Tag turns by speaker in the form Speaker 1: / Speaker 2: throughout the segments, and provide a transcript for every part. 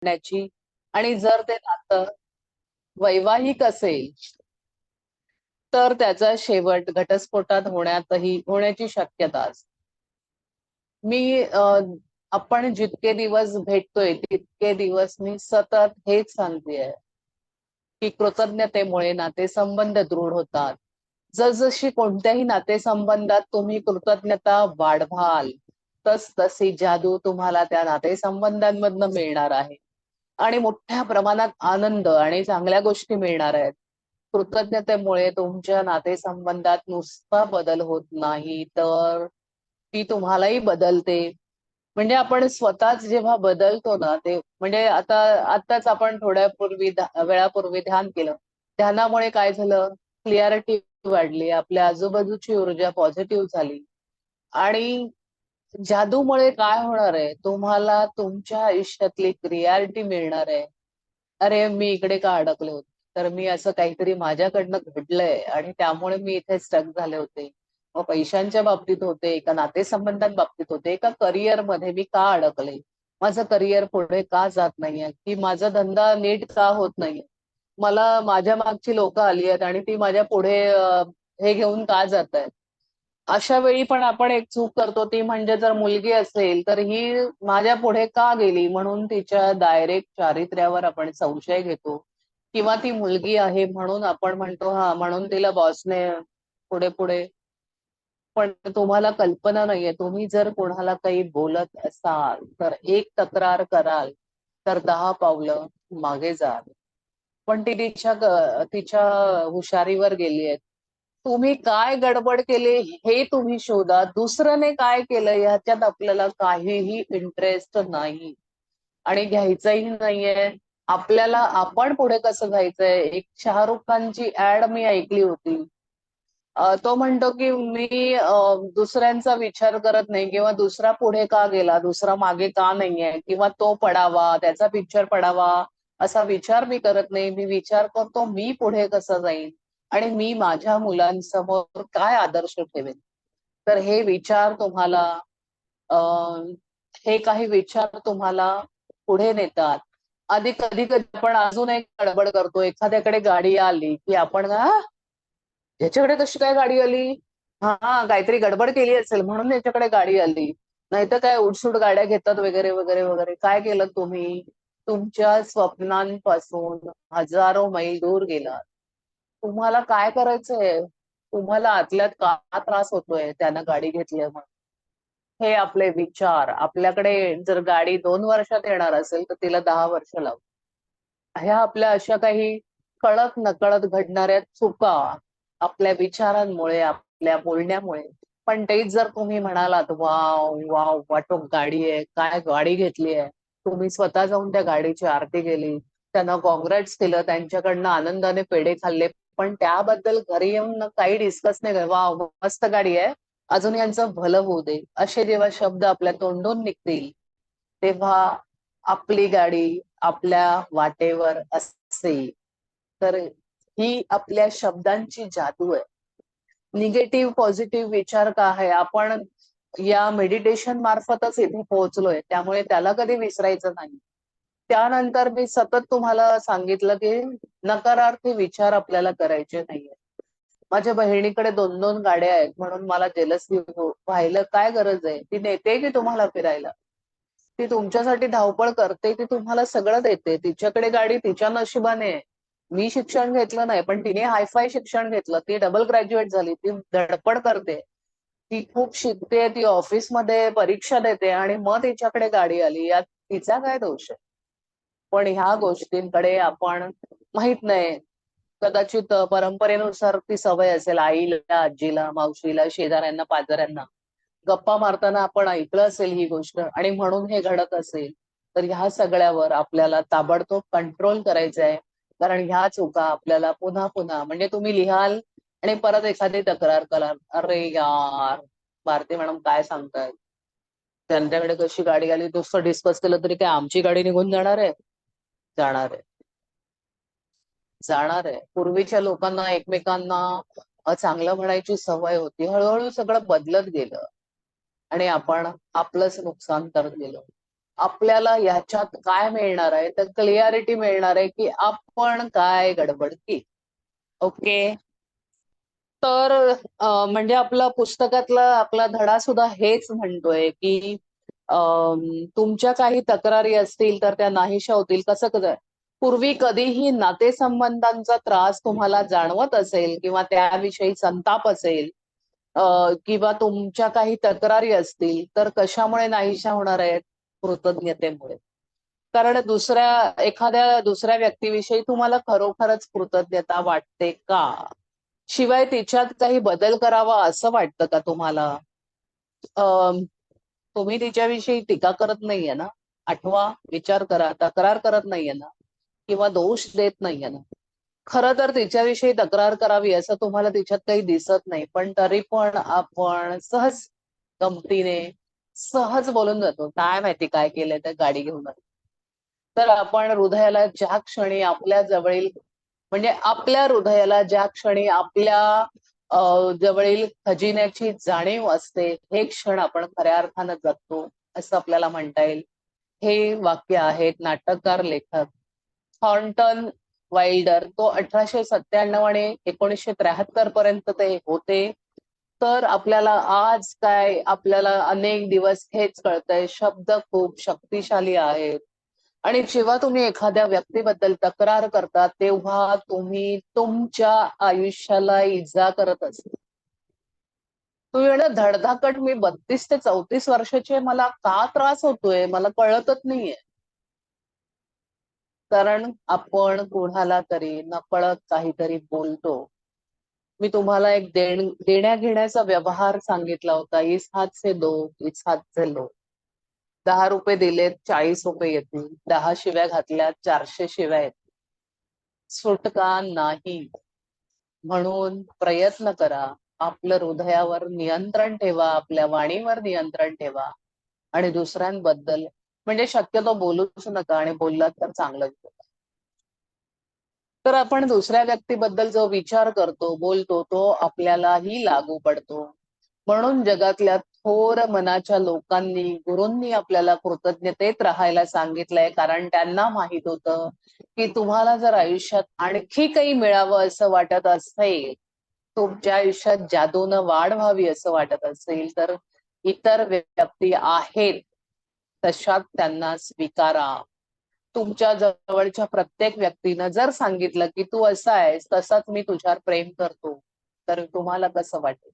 Speaker 1: करण्याची, आणि जर ते नातं वैवाहिक असेल तर त्याचा शेवट घटस्फोटात होण्याची शक्यता असते. आपण जितके दिवस भेटतोय तितके दिवस मी सतत हेच सांगतेय की कृतज्ञतेमुळे नातेसंबंध दृढ होतात. जसजशी कोणत्याही नातेसंबंधात तुम्ही कृतज्ञता वाढवाल तस तशी जादू तुम्हाला त्या नातेसंबंधांमधनं मिळणार आहे आणि मोठ्या प्रमाणात आनंद आणि चांगल्या गोष्टी मिळणार आहेत. कृतज्ञतेमुळे तुमच्या नातेसंबंधात नुसता बदल होत नाही तर ती तुम्हालाही बदलते. म्हणजे आपण स्वतःच जेव्हा बदलतो ना ते म्हणजे आताच आपण वेळापूर्वी ध्यान केलं. ध्यानामुळे काय झालं, क्लिअरिटी वाढली, आपल्या आजूबाजूची ऊर्जा पॉझिटिव्ह झाली. आणि जादूमुळे काय होणार आहे, तुम्हाला तुमच्या आयुष्यातली क्लिअरिटी मिळणार आहे. अरे मी इकडे का अडकले होते, तर मी असं काहीतरी माझ्याकडनं घडलंय आणि त्यामुळे मी इथे स्टक झाले होते. मग पैशांच्या बाबतीत होते का नातेसंबंधांबाबतीत होते का करिअर मध्ये मी का अडकले, माझं करिअर पुढे का जात नाहीये, की माझा धंदा नीट का होत नाहीये, मला माझ्या मागची लोक आली आहेत आणि ती माझ्या पुढे हे घेऊन का जात आहेत. अशा वेळी पण आपण एक चूक करतो, ती म्हणजे जर मुलगी असेल तर ही माझ्या पुढे का गेली म्हणून तिच्या डायरेक्ट चारित्र्यावर आपण संशय घेतो. किंवा ती मुलगी आहे म्हणून आपण म्हणतो हा म्हणून तिला बॉसने पुढे पुढे. पण तुम्हाला कल्पना नाहीये, तुम्ही जर कोणाला काही बोलत असाल तर एक तक्रार कराल तर 10 पावलं मागे जाल. पण ती तिच्या हुशारीवर गेली. तुम्ही काय गडबड केली हे तुम्ही शोधा, दुसऱ्याने काय केलं ह्याच्यात आपल्याला काहीही इंटरेस्ट नाही आणि घ्यायचंही नाहीये. आपल्याला आपण पुढे कसं जायचंय, एक शाहरुख खानची ऍड मी ऐकली होती. तो म्हणतो की मी दुसऱ्यांचा विचार करत नाही किंवा दुसरा पुढे का गेला, दुसरा मागे का नाहीये, किंवा तो पडावा त्याचा पिक्चर पडावा असा विचार मी करत नाही. मी विचार करतो मी पुढे कसं जाईन आणि मी माझ्या मुलांसमोर काय आदर्श ठेवेन. तर अं, हे काही विचार तुम्हाला पुढे नेतात. आधी कधी कधी आपण अजून एक गडबड करतो, एखाद्याकडे गाडी आली की आपण याच्याकडे कशी काय गाडी आली, हा काहीतरी गडबड केली असेल म्हणून याच्याकडे गाडी आली, नाहीतर काय उठसूट गाड्या घेतात वगैरे वगैरे वगैरे. काय केलं तुम्ही, तुमच्या स्वप्नांपासून हजारो मैल दूर गेलात. तुम्हाला काय करायचंय, तुम्हाला आतल्यात का त्रास होतोय त्यानं गाडी घेतली म्हणून. हे आपले विचार, आपल्याकडे जर गाडी 2 वर्षात येणार असेल तर तिला 10 वर्ष लागतात. ह्या आपल्या अशा काही कळत नकळत घडणाऱ्या चुका आपल्या विचारांमुळे, आपल्या बोलण्यामुळे. पण तेच जर तुम्ही म्हणालात वाव वाव वाटो गाडी आहे, काय गाडी घेतली आहे, तुम्ही स्वतः जाऊन त्या गाडीची आरती केली, त्यांना कॉंग्रॅट्स केलं, त्यांच्याकडनं आनंदाने पेढे खाल्ले, पण त्याबद्दल घरी येऊन काही डिस्कस नाही केलं, वाव मस्त गाडी आहे, अजून यांचं भलं होऊ दे, असे जेव्हा शब्द आपल्या तोंडून निघतील तेव्हा आपली गाडी आपल्या वाटेवर असेल. तर ही आपल्या शब्दांची जादू आहे. निगेटिव्ह पॉझिटिव्ह विचार का आहे, आपण या मेडिटेशन मार्फतच इथे पोहोचलोय, त्यामुळे त्याला कधी विसरायचं नाही. त्यानंतर मी सतत तुम्हाला सांगितलं की नकारार्थी विचार आपल्याला करायचे नाहीये. माझ्या बहिणीकडे 2-2 गाड्या आहेत म्हणून मला जेलसी व्हायला काय गरज आहे, ती नेते की तुम्हाला फिरायला, ती तुमच्यासाठी धावपळ करते, ती तुम्हाला सगळं देते, तिच्याकडे गाडी तिच्या नशिबाने आहे. मी शिक्षण घेतलं नाही पण तिने हायफाय शिक्षण घेतलं, ती डबल ग्रॅज्युएट झाली, ती धडपड करते, ती खूप शिकते, ती ऑफिसमध्ये परीक्षा देते आणि मग तिच्याकडे गाडी आली, यात तिचा काय दोष आहे. पण ह्या गोष्टींकडे आपण माहित नाही, कदाचित परंपरेनुसार ती सवय असेल, आईला आजीला मावशीला शेजाऱ्यांना पाजाऱ्यांना गप्पा मारताना आपण ऐकलं असेल ही गोष्ट आणि म्हणून हे घडत असेल. तर ह्या सगळ्यावर आपल्याला ताबडतोब कंट्रोल करायचं आहे. कारण ह्या चुका आपल्याला पुन्हा पुन्हा म्हणजे तुम्ही लिहाल आणि परत एखादी तक्रार कराल, अरे यार भारती मॅडम काय सांगतायत, त्यांच्याकडे कशी गाडी आली नुसतं डिस्कस केलं तरी काय आमची गाडी निघून जाणार आहे. जाणार आहे, जाणार आहे. पूर्वीच्या लोकांना एकमेकांना चांगलं म्हणायची सवय होती, हळूहळू सगळं बदलत गेलं आणि आपण आपलंच नुकसान करत गेलो. आपल्याला ह्याच्यात काय मिळणार आहे, तर क्लिअरिटी मिळणार आहे की आपण काय गडबड केली. ओके. तर म्हणजे आपला पुस्तकातला आपला धडा सुद्धा हेच म्हणतोय की तुमच्या काही तक्रारी असतील तर त्या नाहीशा होतील. कसं पूर्वी कधीही नातेसंबंधांचा त्रास तुम्हाला जाणवत असेल किंवा त्याविषयी संताप असेल, किंवा तुमच्या काही तक्रारी असतील तर कशामुळे नाहीशा होणार आहेत? कृतज्ञतेमुळे. कारण एखाद्या दुसऱ्या व्यक्तीविषयी तुम्हाला खरोखरच कृतज्ञता वाटते का? शिवाय तिच्यात काही बदल करावा असं वाटतं का तुम्हाला? अं, तुम्ही तिच्याविषयी टीका करत नाहीये ना? आठवा, विचार करा, तक्रार करत नाहीये ना? किंवा दोष देत नाहीये ना? खरं तर तिच्याविषयी तक्रार करावी असं तुम्हाला तिच्यात काही दिसत नाही, पण तरी पण आपण सहज गमतीने सहज बोलून जातो, काय माहिती काय केलंय त्या गाडी घेऊन. तर आपण हृदयाला ज्या क्षणी आपल्या जवळील म्हणजे आपल्या हृदयाला ज्या क्षणी आपल्या जवळील खजिन्याची जाणीव असते, हे क्षण आपण खऱ्या अर्थानं जगतो असं आपल्याला म्हणता येईल. हे वाक्य आहेत नाटककार लेखक थॉर्नटन वाइल्डर. तो 1897 आणि 1973 पर्यंत ते होते. तर आपल्याला आज काय आपल्याला अनेक दिवस हेच कळतंय, शब्द खूप शक्तिशाली आहेत. आणि जेव्हा तुम्ही एखाद्या व्यक्तीबद्दल तक्रार करता तेव्हा तुम्ही तुमच्या आयुष्याला इजा करत असता. तुम्ही म्हणा धडधाकट मी 32 ते 34 वर्षाची, मला का त्रास होतोय मला कळतच नाहीये. कारण आपण कोणाला तरी नकळत काहीतरी बोलतो. मी तुम्हाला एक देण्या घेण्याचा व्यवहार सांगितला होता. इस हात से दो, इस हात से लो. 10 रुपये दिलेत, 40 रुपये येतील. 10 शिव्या घातल्या, 400 शिव्या येतील. सुटका नाही. म्हणून प्रयत्न करा. आपलं हृदयावर नियंत्रण ठेवा, आपल्या वाणीवर नियंत्रण ठेवा आणि दुसऱ्यांबद्दल म्हणजे शक्यतो बोलूच नका आणि बोललात तर चांगलंच बोला. तर आपण दुसऱ्या व्यक्तीबद्दल जो विचार करतो, बोलतो, तो आपल्यालाही लागू पडतो. म्हणून जगातल्या थोर मनाच्या लोकांनी, गुरूंनी आपल्याला कृतज्ञतेत राहायला सांगितलंय. कारण त्यांना माहित होतं की तुम्हाला जर आयुष्यात आणखी काही मिळावं असं वाटत असेल, तुमच्या आयुष्यात जादूनं वाढ व्हावी असं वाटत असेल, तर इतर व्यक्ती आहेत तशात त्यांना स्वीकारा. तुमच्या जवळच्या प्रत्येक व्यक्तीनं जर सांगितलं की तू असा आहेस तसाच मी तुझ्यावर प्रेम करतो, तर तुम्हाला कसं वाटेल?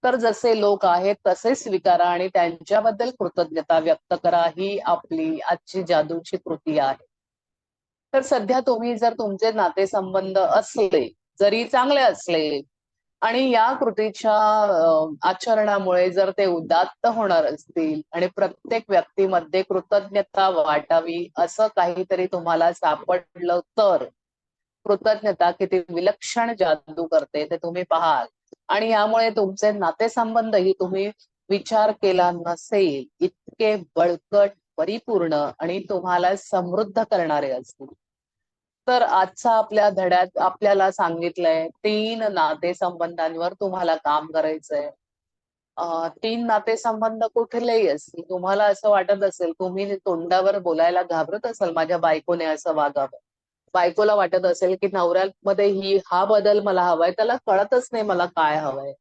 Speaker 1: तर जसे लोक आहेत तसे स्वीकारा आणि त्यांच्याबद्दल कृतज्ञता व्यक्त करा. ही आपली आजची जादूची कृती आहे. तर सध्या तुम्ही जर तुमचे नातेसंबंध असले, जरी चांगले असले आणि या कृतीच्या आचरणामुळे जर ते उदात्त होणार असतील आणि प्रत्येक व्यक्तीमध्ये कृतज्ञता वाटावी असं काहीतरी तुम्हाला सापडलं, तर कृतज्ञता किती विलक्षण जादू करते ते तुम्ही पाहाल. आणि यामुळे तुमचे नातेसंबंधही तुम्ही विचार केला नसेल इतके बळकट, परिपूर्ण आणि तुम्हाला समृद्ध करणारे असतील. तर आजचा आपल्या धड्यात आपल्याला सांगितलंय 3 नातेसंबंधांवर तुम्हाला काम करायचंय. 3 नातेसंबंध कुठलेही असतील, तुम्हाला असं वाटत असेल, तुम्ही तोंडावर बोलायला घाबरत असाल, माझ्या बायकोने असं वागावं. बायकोला वाटत असेल की नवऱ्यामध्ये हा बदल मला हवाय, त्याला कळतच नाही मला काय हवंय.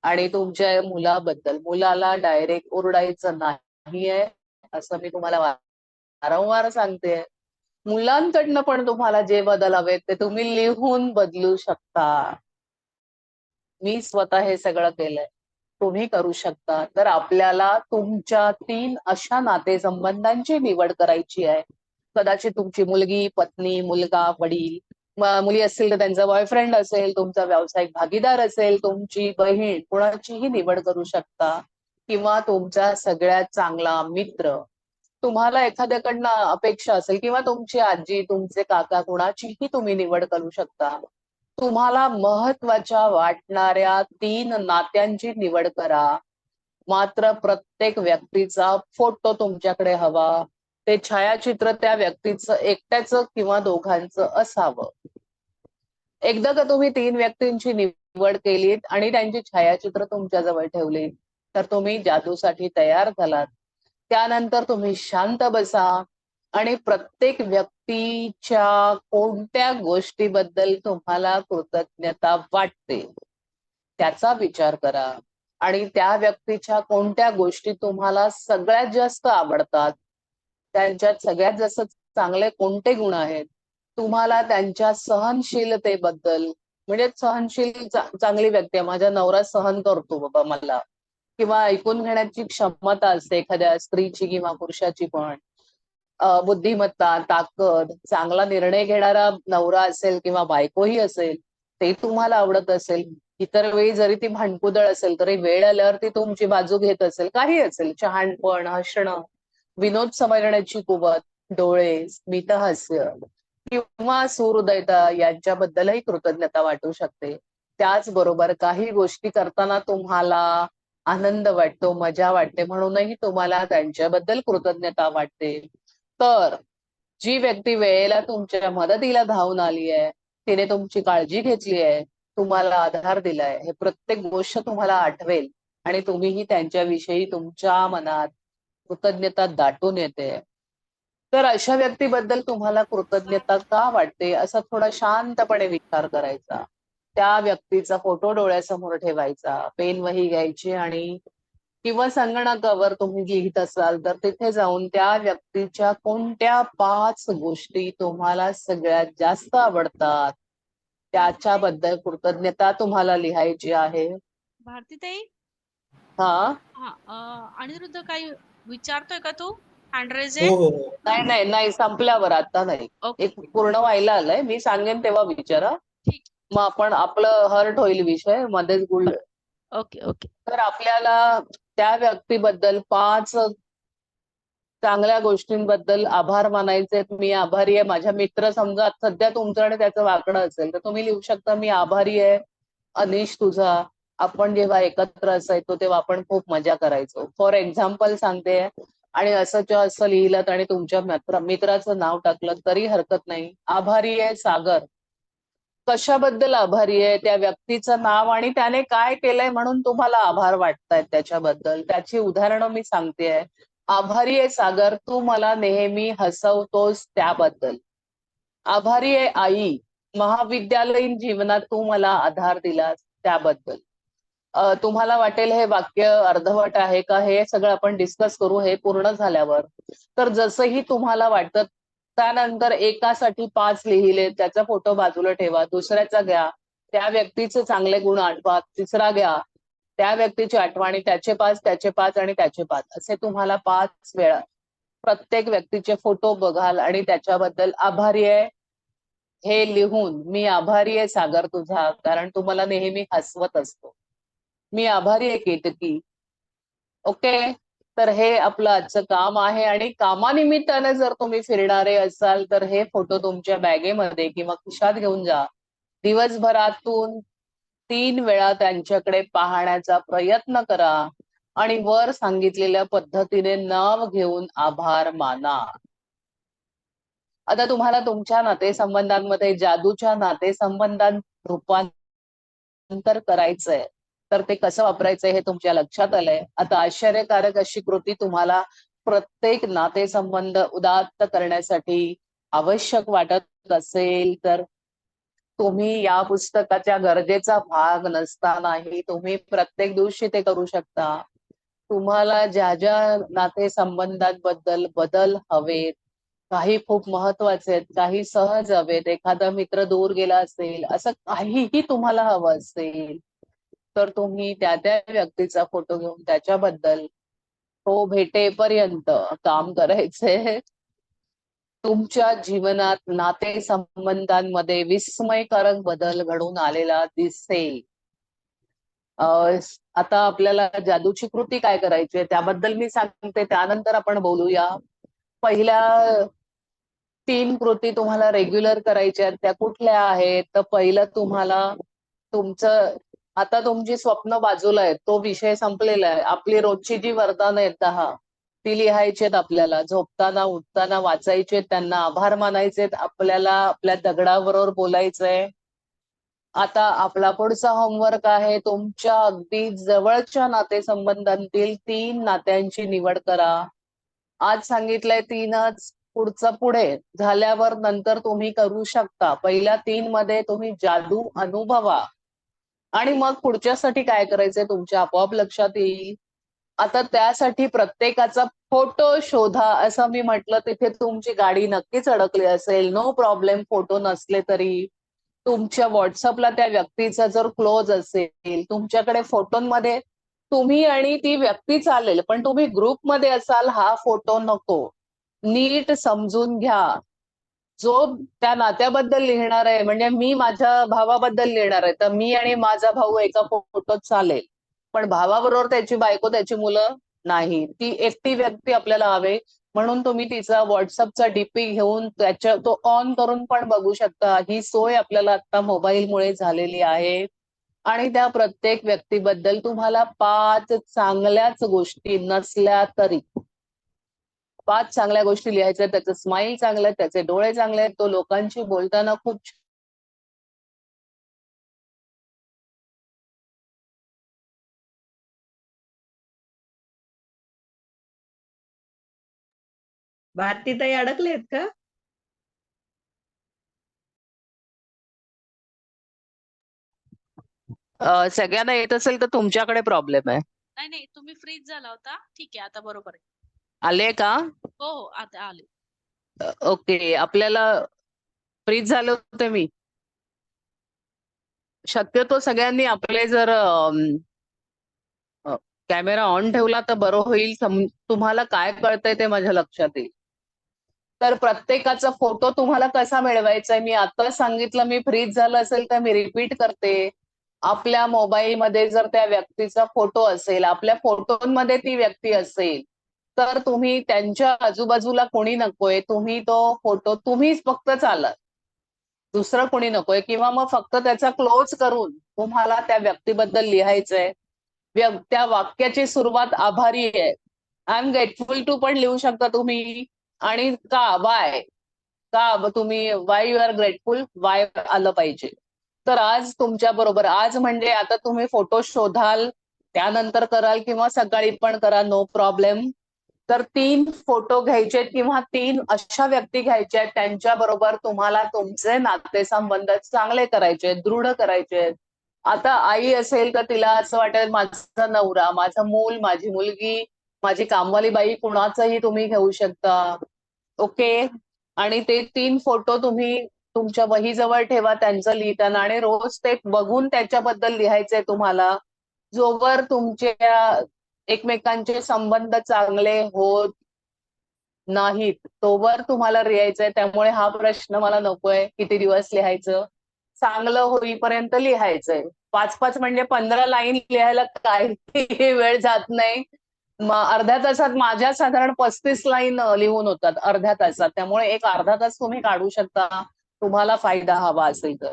Speaker 1: आणि तुमच्या मुलाबद्दल, मुलाला डायरेक्ट ओरडायचं नाहीये असं मी तुम्हाला वारंवार सांगते. मुलांकडनं पण तुम्हाला जे बदल हवेत ते तुम्ही लिहून बदलू शकता. मी स्वतः हे सगळं केलंय. तुम्ही करू शकता. तर आपल्याला तुमच्या 3 अशा नातेसंबंधांची निवड करायची आहे. कदाचित तुमची मुलगी, पत्नी, मुलगा, वडील, मुली असतील तर त्यांचा बॉयफ्रेंड असेल, तुमचा व्यावसायिक भागीदार असेल, तुमची बहीण, कुणाचीही निवड करू शकता किंवा तुमचा सगळ्यात चांगला मित्र. तुम्हाला एखाद्याकडनं अपेक्षा असेल किंवा तुमची आजी, तुमचे काका, कुणाचीही तुम्ही निवड करू शकता. तुम्हाला महत्वाच्या वाटणाऱ्या 3 नात्यांची निवड करा. मात्र प्रत्येक व्यक्तीचा फोटो तुमच्याकडे हवा. ते छायाचित्र त्या व्यक्तीचं एकट्याचं किंवा दोघांचं असावं. एकदा का तुम्ही 3 व्यक्तींची निवड केलीत आणि त्यांची छायाचित्र तुमच्या जवळ ठेवली, तर तुम्ही जादूसाठी तयार झालात. त्यानंतर तुम्ही शांत बसा आणि प्रत्येक व्यक्तीच्या कोणत्या गोष्टीबद्दल तुम्हाला कृतज्ञता वाटते त्याचा विचार करा आणि त्या व्यक्तीच्या कोणत्या गोष्टी तुम्हाला सगळ्यात जास्त आवडतात, त्यांच्यात सगळ्यात जास्त चांगले कोणते गुण आहेत, तुम्हाला त्यांच्या सहनशीलतेबद्दल, म्हणजे सहनशील चांगली व्यक्ती आहे, माझा नवरा सहन करतो बाबा मला, किंवा ऐकून घेण्याची क्षमता असते एखाद्या स्त्रीची किंवा पुरुषाची पण, बुद्धिमत्ता, ताकद, चांगला निर्णय घेणारा नवरा असेल किंवा बायकोही असेल, ते तुम्हाला आवडत असेल. इतर वेळी जरी ती भांडकुदळ असेल तरी वेळ आल्यावर ती तुमची बाजू घेत असेल, काही असेल, शहाणपण, हसणं, विनोद समजण्याची कुवत, डोळे, स्मितहास्य किंवा सुहृदयता यांच्याबद्दलही कृतज्ञता वाटू शकते. त्याचबरोबर काही गोष्टी करताना तुम्हाला आनंद वाटतो, मजा वाटते, म्हणूनही तुम्हाला त्यांच्याबद्दल कृतज्ञता वाटते. तर जी व्यक्ती वेळेला तुमच्या मदतीला धावून आली आहे, तिने तुमची काळजी घेतली आहे, तुम्हाला आधार दिलाय, हे प्रत्येक गोष्ट तुम्हाला आठवेल आणि तुम्हीही त्यांच्याविषयी तुमच्या मनात कृतज्ञता दाटून येते. तर अशा व्यक्तीबद्दल तुम्हाला कृतज्ञता का वाटते असा थोडा शांतपणे विचार करायचा. त्या व्यक्तीचा फोटो डोळ्यासमोर ठेवायचा, पेन वही घ्यायची आणि किंवा संगणकावर तुम्ही लिहित असाल तर तिथे जाऊन त्या व्यक्तीच्या कोणत्या 5 गोष्टी तुम्हाला सगळ्यात जास्त आवडतात
Speaker 2: भारतीताई
Speaker 1: त्याच्याबद्दल कृतज्ञता तुम्हाला लिहायची आहे.
Speaker 2: भारतीताई
Speaker 1: हा.
Speaker 2: हा अनिरुद्ध काही विचारतोय का तू? हँड रेज
Speaker 3: हो
Speaker 2: आहे.
Speaker 3: हो हो.
Speaker 1: नाही नाही नाही, संपल्यावर, आता नाही.
Speaker 2: ओके.
Speaker 1: एक पूर्ण व्हायला आलंय, मी सांगेन तेव्हा विचारा.
Speaker 2: ठीक.
Speaker 1: मग आपण आपलं हर्ट होईल विषय मध्येच गुल.
Speaker 2: Okay okay.
Speaker 1: तर आपल्याला त्या व्यक्तीबद्दल 5 चांगल्या गोष्टींबद्दल आभार मानायचे. मी आभारी आहे, माझ्या मित्र, समजा सध्या तुमचं आणि त्याचं वाकडं असेल तर तुम्ही लिहू शकता, मी आभारी आहे अनिश तुझा, आपण जेव्हा एकत्र असायचो तेव्हा आपण खूप मजा करायचो, फॉर एक्झाम्पल सांगते. आणि असं लिहिलं आणि तुमच्या मित्राचं नाव टाकलं तरी हरकत नाही. आभारी आहे सागर, कशाबद्दल आभारी आहे, त्या व्यक्तीचं नाव आणि त्याने काय केलंय म्हणून तुम्हाला आभार वाटतायत त्याच्याबद्दल, त्याची उदाहरणं मी सांगतेय. आभारी आहे सागर, तू मला नेहमी हसवतोस त्याबद्दल. आभारी आहे आई, महाविद्यालयीन जीवनात तू मला आधार दिलास त्याबद्दल. तुम्हाला वाटेल हे वाक्य अर्धवट आहे का, हे सगळं आपण डिस्कस करू हे पूर्ण झाल्यावर. तर जसंही तुम्हाला वाटतं, त्यानंतर एकासाठी 5 लिहिले, त्याचा फोटो बाजूला ठेवा, दुसऱ्याचा घ्या, त्या व्यक्तीचे चांगले गुण आठवा, तिसरा घ्या, त्या व्यक्तीची आठवणी, त्याचे 5, त्याचे 5 आणि त्याचे 5, असे तुम्हाला 5 वेळा प्रत्येक व्यक्तीचे फोटो बघाल आणि त्याच्याबद्दल आभारी आहे हे लिहून, मी आभारी आहे सागर तुझा, कारण तू मला नेहमी हसवत असतो, मी आभारी आहे केतकी. ओके. तर हे आपलं आजचं काम आहे आणि कामानिमित्ताने जर तुम्ही फिरणारे असाल तर हे फोटो तुमच्या बॅगेमध्ये किंवा खिशात घेऊन जा. दिवसभरातून 3 वेळा त्यांच्याकडे पाहण्याचा प्रयत्न करा आणि वर सांगितलेल्या पद्धतीने नाव घेऊन आभार माना. आता तुम्हाला तुमच्या नातेसंबंधांमध्ये जादूच्या नातेसंबंधात रूपांतर करायचंय, तर ते कसं वापरायचंय हे तुमच्या लक्षात आलंय. आता आश्चर्यकारक अशी कृती तुम्हाला प्रत्येक नातेसंबंध उदात्त करण्यासाठी आवश्यक वाटत असेल तर तुम्ही या पुस्तकाच्या गरजेचा भाग नसतानाही तुम्ही प्रत्येक दिवशी ते करू शकता. तुम्हाला ज्या ज्या नातेसंबंधांबद्दल बदल हवेत, काही खूप महत्वाचे आहेत, काही सहज हवेत, एखादा मित्र दूर गेला असेल, असं काहीही तुम्हाला हवं असेल तर तुम्ही त्या त्या व्यक्तीचा फोटो घेऊन त्याच्याबद्दल तो भेटेपर्यंत काम करायचंय. तुमच्या जीवनात नातेसंबंधांमध्ये विस्मयकारक बदल घडून आलेला दिसेल. आता आपल्याला जादूची कृती काय करायची आहे त्याबद्दल मी सांगते, त्यानंतर आपण बोलूया. पहिल्या 3 कृती तुम्हाला रेग्युलर करायच्या आहेत, त्या कुठल्या आहेत? तर पहिलं तुम्हाला तुमचं, आता तुमची स्वप्न बाजूला आहेत, तो विषय संपलेला आहे. आपली रोजची जी वरदानं आहेत 10, ती लिहायची आहेत आपल्याला, झोपताना उठताना वाचायचे, त्यांना आभार मानायचे, आपल्याला आपल्या दगडाबरोबर बोलायचंय. आता आपला पुढचा होमवर्क आहे, तुमच्या अगदी जवळच्या नातेसंबंधांतील 3 नात्यांची निवड करा आज सांगितलंय 3च, पुढचं पुढे झाल्यावर नंतर तुम्ही करू शकता. पहिल्या 3 मध्ये तुम्ही जादू अनुभवा आणि मग पुढच्यासाठी काय करायचंय तुमच्या आपोआप लक्षात येईल. आता त्यासाठी प्रत्येकाचा फोटो शोधा. असं मी म्हटलं तिथे तुमची गाडी नक्कीच अडकली असेल. नो प्रॉब्लेम, फोटो नसले तरी तुमच्या व्हॉट्सअपला त्या व्यक्तीचा जर क्लोज असेल, तुमच्याकडे फोटोमध्ये तुम्ही आणि ती व्यक्ती चालेल, पण तुम्ही ग्रुपमध्ये असाल हा फोटो नको. नीट समजून घ्या. जो त्या नात्याबद्दल लिहिणार आहे, म्हणजे मी माझ्या भावाबद्दल लिहिणार आहे, तर मी आणि माझा भाऊ एका फोटोत चालेल, पण भावाबरोबर त्याची बायको त्याची मुलं नाही. ती एकटी व्यक्ती आपल्याला हवे. म्हणून तुम्ही तिचा व्हॉट्सअपचा डीपी घेऊन त्याच्या तो ऑन करून पण बघू शकता. ही सोय आपल्याला आता मोबाईलमुळे झालेली आहे. आणि त्या प्रत्येक व्यक्तीबद्दल तुम्हाला 5 चांगल्याच गोष्टी नसल्या तरी 5 चांगल्या गोष्टी लिहायच्या. त्याचं स्माईल चांगलं आहे, त्याचे डोळे चांगले आहेत, तो लोकांशी बोलताना खूप
Speaker 3: भारतीताई अडकलेत का?
Speaker 1: सगळ्यांना येत असेल तर तुमच्याकडे प्रॉब्लेम आहे.
Speaker 2: नाही नाही, तुम्ही फ्रीज झाला होता. ठीक आहे, आता बरोबर आहे.
Speaker 1: आले का?
Speaker 2: हो हो, आता आले.
Speaker 1: ओके. आपल्याला फ्रीज झाले होते मी. शक्यतो सगळ्यांनी आपले जर कॅमेरा ऑन ठेवला तर बरं होईल. तुम्हाला काय कळतंय ते माझ्या लक्षात येईल. तर प्रत्येकाचा फोटो तुम्हाला कसा मिळवायचा आहे मी आता सांगितलं. मी फ्रीज झालं असेल तर मी रिपीट करते. आपल्या मोबाईलमध्ये जर त्या व्यक्तीचा फोटो असेल, आपल्या फोटोमध्ये ती व्यक्ती असेल, तर तुम्ही त्यांच्या आजूबाजूला कोणी नकोय. तुम्ही तो फोटो तुम्हीच फक्त चालत, दुसरं कोणी नकोय. किंवा मग फक्त त्याचा क्लोज करून तुम्हाला त्या व्यक्तीबद्दल लिहायचंय. त्या वाक्याची सुरुवात आभारी आहे, आय एम ग्रेटफुल टू पण लिहू शकता तुम्ही. आणि का, वाय, का तुम्ही why you are grateful, why आलं पाहिजे. तर आज तुमच्या बरोबर, आज म्हणजे आता तुम्ही फोटो शोधाल, त्यानंतर कराल किंवा सकाळी पण करा, नो प्रॉब्लेम. तर 3 फोटो घ्यायचे किंवा 3 अशा व्यक्ती घ्यायच्या त्यांच्या बरोबर तुम्हाला तुमचे नातेसंबंध चांगले करायचे, दृढ करायचे. आता आई असेल तर तिला असं वाटेल माझा नवरा, माझं मूल, माझी मुलगी, माझी कामवाली बाई, कुणाचंही तुम्ही घेऊ शकता. ओके. आणि ते 3 फोटो तुम्ही तुमच्या वहीजवळ ठेवा त्यांचं लिहिताना आणि रोज ते बघून त्याच्याबद्दल लिहायचंय तुम्हाला. जोवर तुमच्या एकमेकांचे संबंध चांगले होत नाहीत तोवर तुम्हाला लिहायचंय. त्यामुळे हा प्रश्न मला नकोय किती दिवस लिहायचं. चांगलं होईपर्यंत लिहायचंय. 5-5 म्हणजे 15 लाईन लिहायला काही वेळ जात नाही. अर्ध्या तासात माझ्या साधारण 35 लाईन लिहून होतात अर्ध्या तासात. त्यामुळे एक अर्धा तास तुम्ही काढू शकता तुम्हाला फायदा हवा असेल तर.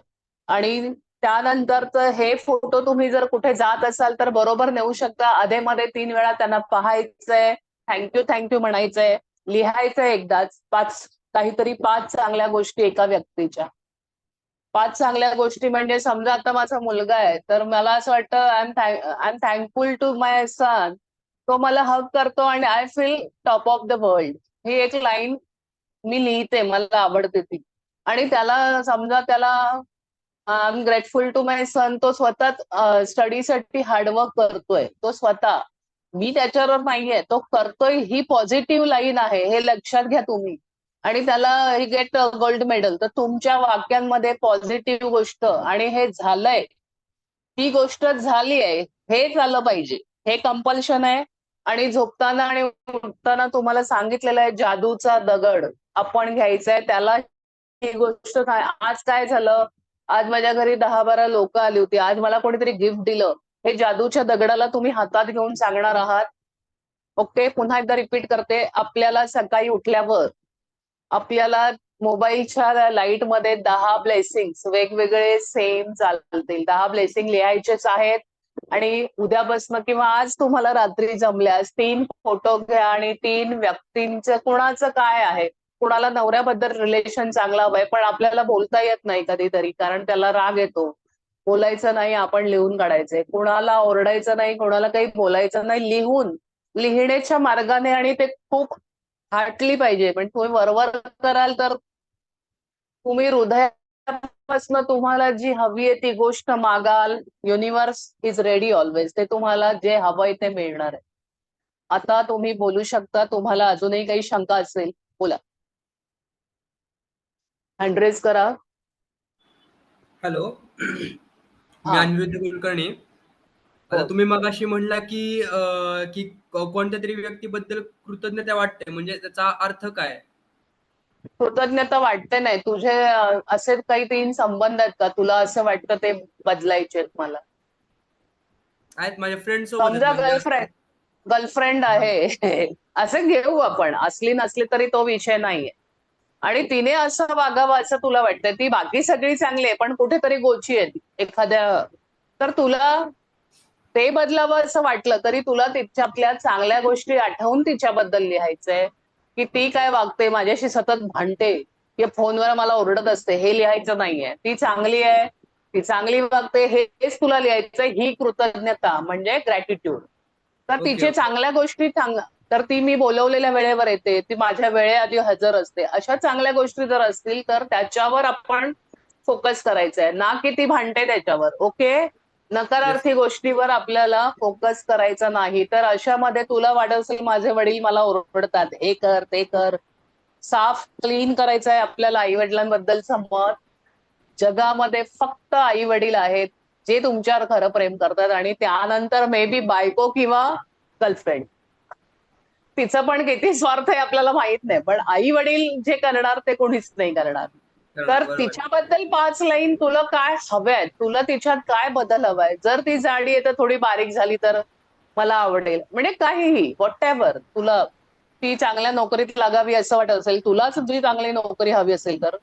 Speaker 1: आणि त्यानंतर तर हे फोटो तुम्ही जर कुठे जात असाल तर बरोबर नेऊ शकता. अधेमध्ये 3 वेळा त्यांना पाहायचंय, थँक्यू थँक्यू म्हणायचंय, लिहायचंय एकदाच. 5 चांगल्या गोष्टी एका व्यक्तीच्या. 5 चांगल्या गोष्टी म्हणजे समजा आता माझा मुलगा आहे तर मला असं वाटतं I am thankful to my son. तो मला हग करतो आणि I feel top of the world. ही एक लाईन मी लिहिते, मला आवडते ती. आणि त्याला समजा त्याला I am grateful to my son, तो स्वतःच स्टडीसाठी हार्डवर्क करतोय, तो स्वतः, मी त्याच्यावर नाहीये, तो करतोय, ही पॉझिटिव्ह लाईन आहे, हे लक्षात घ्या तुम्ही. आणि त्याला ही गेट गोल्ड मेडल. तर तुमच्या वाक्यांमध्ये पॉझिटिव्ह गोष्ट आणि हे झालंय, ती गोष्ट झाली आहे, हे झालं पाहिजे. हे कंपल्शन आहे. आणि झोपताना आणि उठताना तुम्हाला सांगितलेलं आहे जादूचा दगड आपण घ्यायचा आहे. त्याला ही गोष्ट काय, आज काय झालं, आज माझ्या घरी 10-12 लोक आली होती, आज मला कोणीतरी गिफ्ट दिलं, हे जादूच्या दगडाला तुम्ही हातात घेऊन सांगणार आहात. ओके. पुन्हा एकदा रिपीट करते. आपल्याला सकाळी उठल्यावर आपल्याला मोबाईलच्या लाईटमध्ये 10 ब्लेसिंग्स वेगवेगळे सेम चालतील. 10 ब्लेसिंग लिहायचेच आहेत. आणि उद्यापासून किंवा आज तुम्हाला रात्री जमल्यास 3 फोटो घ्या आणि 3 व्यक्तींचं कुणाचं काय आहे. कुणाला नवऱ्याबद्दल रिलेशन चांगला हवंय पण आपल्याला बोलता येत नाही कधीतरी, कारण त्याला राग येतो. बोलायचं नाही, आपण लिहून काढायचंय. कुणाला ओरडायचं नाही, कोणाला काही बोलायचं नाही, लिहून लिहिण्याच्या मार्गाने. आणि ते खूप हार्टली पाहिजे. पण तुम्ही वरवर कराल तर तुम्ही हृदयापासून तुम्हाला जी हवी आहे ती गोष्ट मागाल, युनिव्हर्स इज रेडी ऑलवेज. ते तुम्हाला जे हवंय ते मिळणार आहे. आता तुम्ही बोलू शकता. तुम्हाला अजूनही काही शंका असेल बोला. हँड रेज करा.
Speaker 4: हॅलो. मी
Speaker 1: हा
Speaker 4: अनिरुद्ध कुलकर्णी. आता
Speaker 1: बोल.
Speaker 4: तुम्ही मगाशी म्हणला की कोणत्या तरी व्यक्तीबद्दल कृतज्ञता वाटते, म्हणजे त्याचा अर्थ काय?
Speaker 1: कृतज्ञता वाटते नाही. तुझे असे काही 3 संबंध आहेत का तुला असं वाटतं ते बदलायचे आहेत मला?
Speaker 4: आहेत, माझ्या फ्रेंड सोबत आहेत
Speaker 1: समजा
Speaker 4: म्हणजे
Speaker 1: गर्लफ्रेंड गर्लफ्रेंड
Speaker 4: हा.
Speaker 1: आहे असं घेऊ आपण. असली नसली तरी तो विषय नाहीये. आणि तिने असं वागावं असं तुला वाटतंय. ती बाकी सगळी चांगली आहे पण कुठेतरी गोची आहे ती एखाद्या. तर तुला ते बदलावं असं वाटलं तरी तुला तिच्यातल्या चांगल्या गोष्टी आठवून तिच्याबद्दल लिहायचंय. की ती
Speaker 4: ओके.
Speaker 1: काय वागते, माझ्याशी सतत भांडते किंवा फोनवर मला ओरडत असते, हे लिहायचं नाहीये. ती चांगली आहे, ती चांगली वागते, हेच तुला लिहायचंय. ही कृतज्ञता म्हणजे ग्रॅटिट्यूड. तर
Speaker 4: ओके.
Speaker 1: तिचे
Speaker 4: ओके.
Speaker 1: चांगल्या गोष्टी तर ती मी बोलवलेल्या वेळेवर येते, ती माझ्या वेळेआधी हजर असते, अशा चांगल्या गोष्टी जर असतील तर त्याच्यावर आपण फोकस करायचंय ना की ती भांडते त्याच्यावर. ओके.
Speaker 4: येस.
Speaker 1: नकारार्थी गोष्टीवर आपल्याला फोकस करायचा नाही. तर अशामध्ये तुला वाटत असेल माझे वडील मला ओरडतात, हे कर ते कर. साफ क्लीन करायचं आहे आपल्याला आई वडिलांबद्दलचं मत. जगामध्ये फक्त आई वडील आहेत जे तुमच्यावर खरं प्रेम करतात. आणि त्यानंतर मे बी बायको किंवा गर्लफ्रेंड. तिचं पण किती स्वार्थ आहे आपल्याला माहित नाही. पण आई वडील जे करणार ते कोणीच नाही करणार. तर
Speaker 4: बरोबर आहे.
Speaker 1: तिच्याबद्दल 5 लाईन तुला काय हव्यात, तुला तिच्यात काय बदल हवाय. जर ती जाडी आहे तर थोडी बारीक झाली तर मला आवडेल. म्हणजे काहीही व्हॉटएव्हर तुला. ती चांगल्या नोकरीत लागावी असं वाटत असेल, तुला जी चांगली नोकरी हवी असेल तर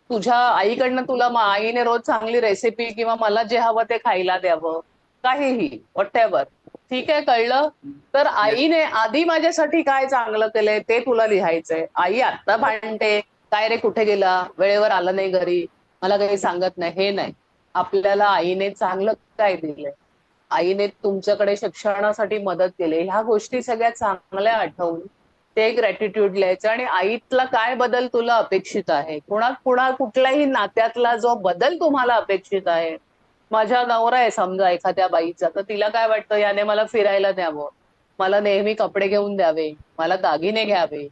Speaker 1: तुझ्या आईकडनं तुला आईने रोज चांगली रेसिपी किंवा मला जे हवं ते खायला द्यावं. काहीही व्हॉटएव्हर. ठीक आहे, कळलं? तर
Speaker 4: येस.
Speaker 1: आईने आधी माझ्यासाठी काय चांगलं केलंय ते तुला लिहायचंय. आई आत्ता भांडते, काय रे कुठे गेला, वेळेवर आला नाही घरी, मला काही सांगत नाही, हे नाही. आपल्याला आईने चांगलं काय दिलंय, आईने तुमच्याकडे शिक्षणासाठी मदत केली, ह्या गोष्टी सगळ्या चांगल्या आठवून ते ग्रॅटिट्यूड लिहायचं. आणि आईतला काय बदल तुला अपेक्षित आहे, कुठल्याही नात्यातला जो बदल तुम्हाला अपेक्षित आहे. माझा नवरा आहे समजा एखाद्या बाईचा, तर तिला काय वाटतं, याने मला फिरायला न्यावं, मला नेहमी कपडे घेऊन द्यावे, मला दागिने घ्यावे.